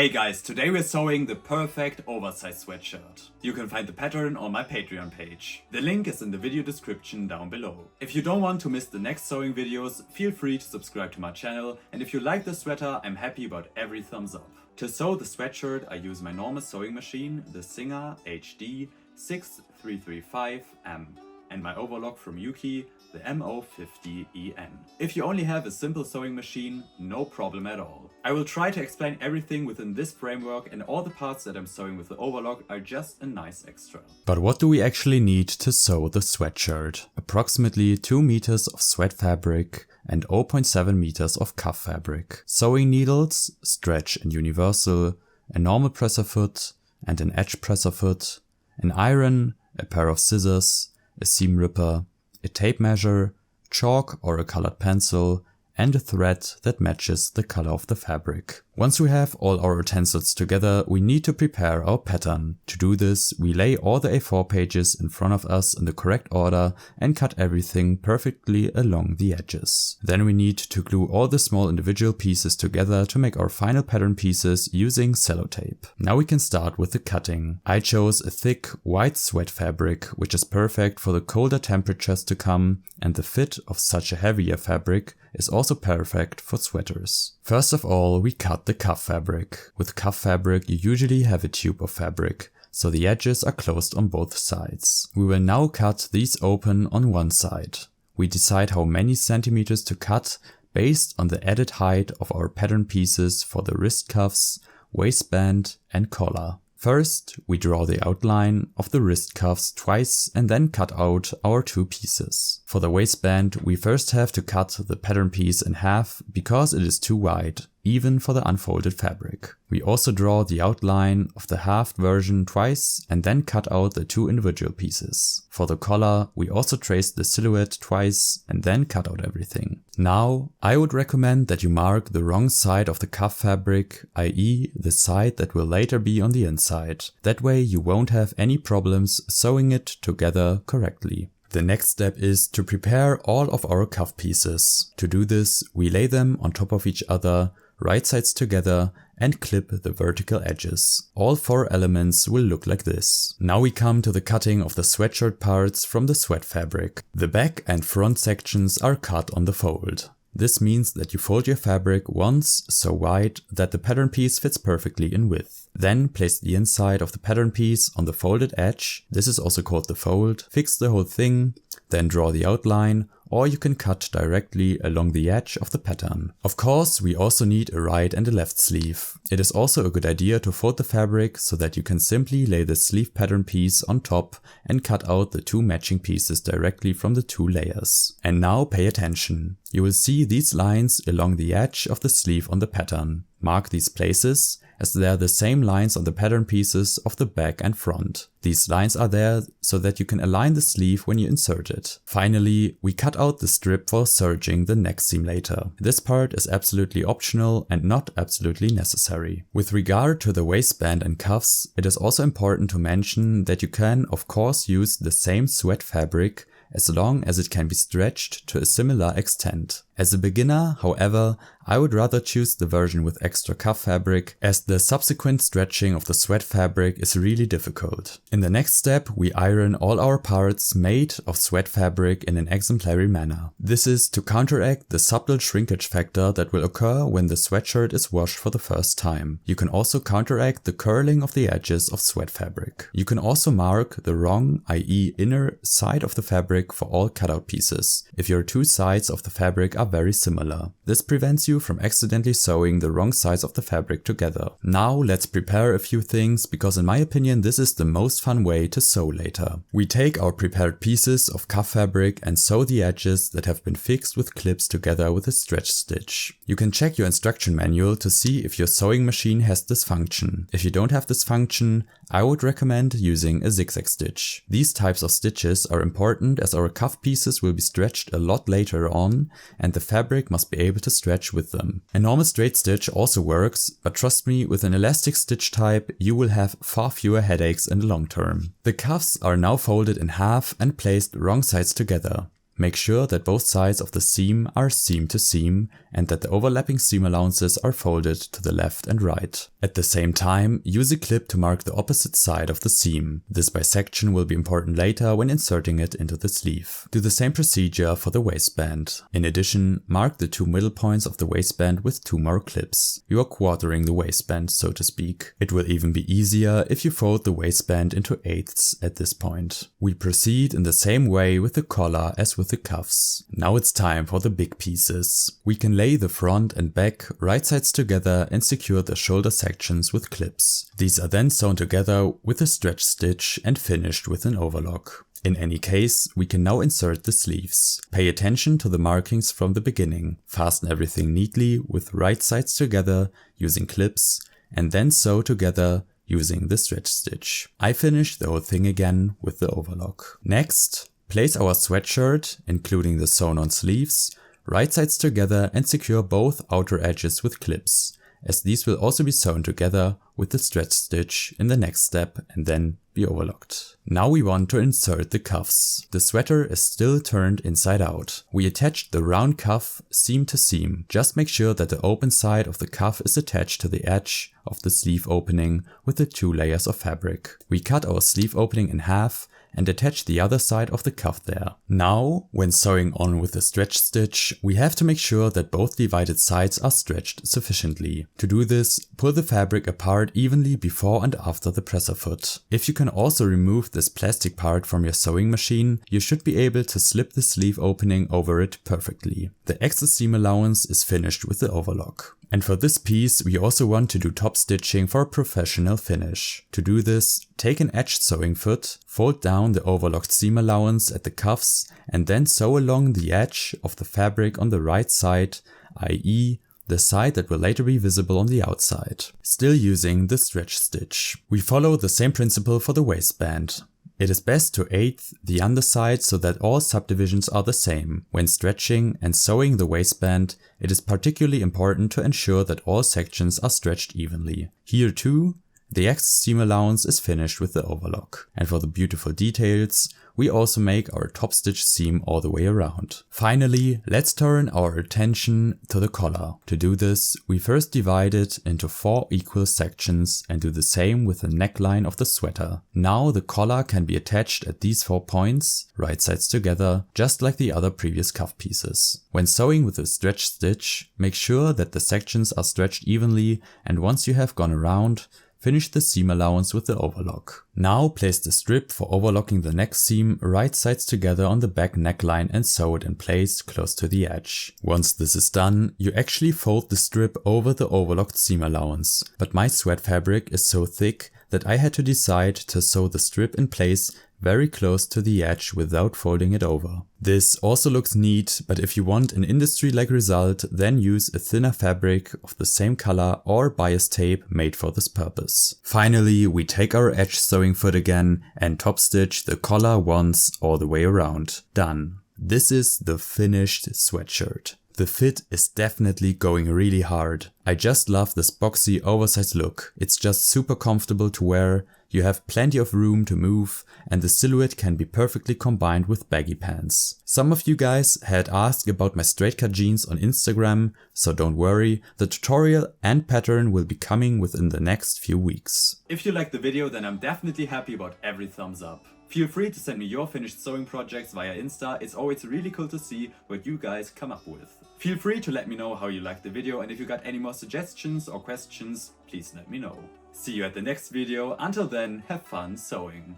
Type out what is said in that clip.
Hey guys, today we're sewing the perfect oversized sweatshirt. You can find the pattern on my Patreon page. The link is in the video description down below. If you don't want to miss the next sewing videos, feel free to subscribe to my channel, and if you like the sweater, I'm happy about every thumbs up. To sew the sweatshirt, I use my normal sewing machine, the Singer HD 6335M, and my overlock from Yuki, the MO50EN. If you only have a simple sewing machine, no problem at all. I will try to explain everything within this framework, and all the parts that I'm sewing with the overlock are just a nice extra. But what do we actually need to sew the sweatshirt? Approximately 2 meters of sweat fabric and 0.7 meters of cuff fabric. Sewing needles, stretch and universal, a normal presser foot and an edge presser foot, an iron, a pair of scissors, a seam ripper, a tape measure, chalk or a colored pencil, and a thread that matches the color of the fabric. Once we have all our utensils together, we need to prepare our pattern. To do this, we lay all the A4 pages in front of us in the correct order and cut everything perfectly along the edges. Then we need to glue all the small individual pieces together to make our final pattern pieces using sellotape. Now we can start with the cutting. I chose a thick white sweat fabric, which is perfect for the colder temperatures to come, and the fit of such a heavier fabric is also perfect for sweaters. First of all, we cut the cuff fabric. With cuff fabric, you usually have a tube of fabric, so the edges are closed on both sides. We will now cut these open on one side. We decide how many centimeters to cut based on the added height of our pattern pieces for the wrist cuffs, waistband and collar. First, we draw the outline of the wrist cuffs twice and then cut out our two pieces. For the waistband, we first have to cut the pattern piece in half because it is too wide, even for the unfolded fabric. We also draw the outline of the halved version twice and then cut out the two individual pieces. For the collar, we also trace the silhouette twice and then cut out everything. Now, I would recommend that you mark the wrong side of the cuff fabric, i.e. the side that will later be on the inside. That way you won't have any problems sewing it together correctly. The next step is to prepare all of our cuff pieces. To do this, we lay them on top of each other, right sides together, and clip the vertical edges. All 4 elements will look like this. Now we come to the cutting of the sweatshirt parts from the sweat fabric. The back and front sections are cut on the fold. This means that you fold your fabric once so wide that the pattern piece fits perfectly in width. Then place the inside of the pattern piece on the folded edge, this is also called the fold, fix the whole thing, then draw the outline, or you can cut directly along the edge of the pattern. Of course, we also need a right and a left sleeve. It is also a good idea to fold the fabric so that you can simply lay the sleeve pattern piece on top and cut out the two matching pieces directly from the two layers. And now pay attention. You will see these lines along the edge of the sleeve on the pattern. Mark these places, as they are the same lines on the pattern pieces of the back and front. These lines are there so that you can align the sleeve when you insert it. Finally, we cut out the strip for serging the neck seam later. This part is absolutely optional and not absolutely necessary. With regard to the waistband and cuffs, it is also important to mention that you can of course use the same sweat fabric as long as it can be stretched to a similar extent. As a beginner, however, I would rather choose the version with extra cuff fabric, as the subsequent stretching of the sweat fabric is really difficult. In the next step, we iron all our parts made of sweat fabric in an exemplary manner. This is to counteract the subtle shrinkage factor that will occur when the sweatshirt is washed for the first time. You can also counteract the curling of the edges of sweat fabric. You can also mark the wrong, i.e. inner side of the fabric for all cutout pieces, if your two sides of the fabric are very similar. This prevents you from accidentally sewing the wrong sides of the fabric together. Now let's prepare a few things, because in my opinion this is the most fun way to sew later. We take our prepared pieces of cuff fabric and sew the edges that have been fixed with clips together with a stretch stitch. You can check your instruction manual to see if your sewing machine has this function. If you don't have this function, I would recommend using a zigzag stitch. These types of stitches are important as our cuff pieces will be stretched a lot later on, and the fabric must be able to stretch with them. A normal straight stitch also works, but trust me, with an elastic stitch type you will have far fewer headaches in the long term. The cuffs are now folded in half and placed wrong sides together. Make sure that both sides of the seam are seam to seam and that the overlapping seam allowances are folded to the left and right. At the same time, use a clip to mark the opposite side of the seam. This bisection will be important later when inserting it into the sleeve. Do the same procedure for the waistband. In addition, mark the two middle points of the waistband with 2 more clips. You are quartering the waistband, so to speak. It will even be easier if you fold the waistband into eighths at this point. We proceed in the same way with the collar as with the cuffs. Now it's time for the big pieces. We can lay the front and back right sides together and secure the shoulder sections with clips. These are then sewn together with a stretch stitch and finished with an overlock. In any case, we can now insert the sleeves. Pay attention to the markings from the beginning. Fasten everything neatly with right sides together using clips and then sew together using the stretch stitch. I finished the whole thing again with the overlock. Next, place our sweatshirt, including the sewn on sleeves, right sides together and secure both outer edges with clips, as these will also be sewn together with the stretch stitch in the next step and then be overlocked. Now we want to insert the cuffs. The sweater is still turned inside out. We attached the round cuff seam to seam. Just make sure that the open side of the cuff is attached to the edge of the sleeve opening with the 2 layers of fabric. We cut our sleeve opening in half and attach the other side of the cuff there. Now, when sewing on with the stretch stitch, we have to make sure that both divided sides are stretched sufficiently. To do this, pull the fabric apart evenly before and after the presser foot. If you can also remove this plastic part from your sewing machine, you should be able to slip the sleeve opening over it perfectly. The excess seam allowance is finished with the overlock. And for this piece, we also want to do top stitching for a professional finish. To do this, take an edged sewing foot, fold down the overlocked seam allowance at the cuffs, and then sew along the edge of the fabric on the right side, i.e. the side that will later be visible on the outside. Still using the stretch stitch. We follow the same principle for the waistband. It is best to eighth the underside so that all subdivisions are the same. When stretching and sewing the waistband, it is particularly important to ensure that all sections are stretched evenly. Here too, the excess seam allowance is finished with the overlock. And for the beautiful details, we also make our top stitch seam all the way around. Finally, let's turn our attention to the collar. To do this, we first divide it into 4 equal sections and do the same with the neckline of the sweater. Now the collar can be attached at these 4 points, right sides together, just like the other previous cuff pieces. When sewing with a stretch stitch, make sure that the sections are stretched evenly, and once you have gone around, finish the seam allowance with the overlock. Now place the strip for overlocking the neck seam right sides together on the back neckline and sew it in place close to the edge. Once this is done, you actually fold the strip over the overlocked seam allowance. But my sweat fabric is so thick that I had to decide to sew the strip in place very close to the edge without folding it over. This also looks neat, but if you want an industry-like result, then use a thinner fabric of the same color or bias tape made for this purpose. Finally, we take our edge sewing foot again and top stitch the collar once all the way around. Done. This is the finished sweatshirt. The fit is definitely going really hard. I just love this boxy, oversized look. It's just super comfortable to wear, you have plenty of room to move, and the silhouette can be perfectly combined with baggy pants. Some of you guys had asked about my straight cut jeans on Instagram, so don't worry, the tutorial and pattern will be coming within the next few weeks. If you liked the video, then I'm definitely happy about every thumbs up. Feel free to send me your finished sewing projects via Insta, it's always really cool to see what you guys come up with. Feel free to let me know how you liked the video, and if you got any more suggestions or questions, please let me know. See you at the next video, until then have fun sewing.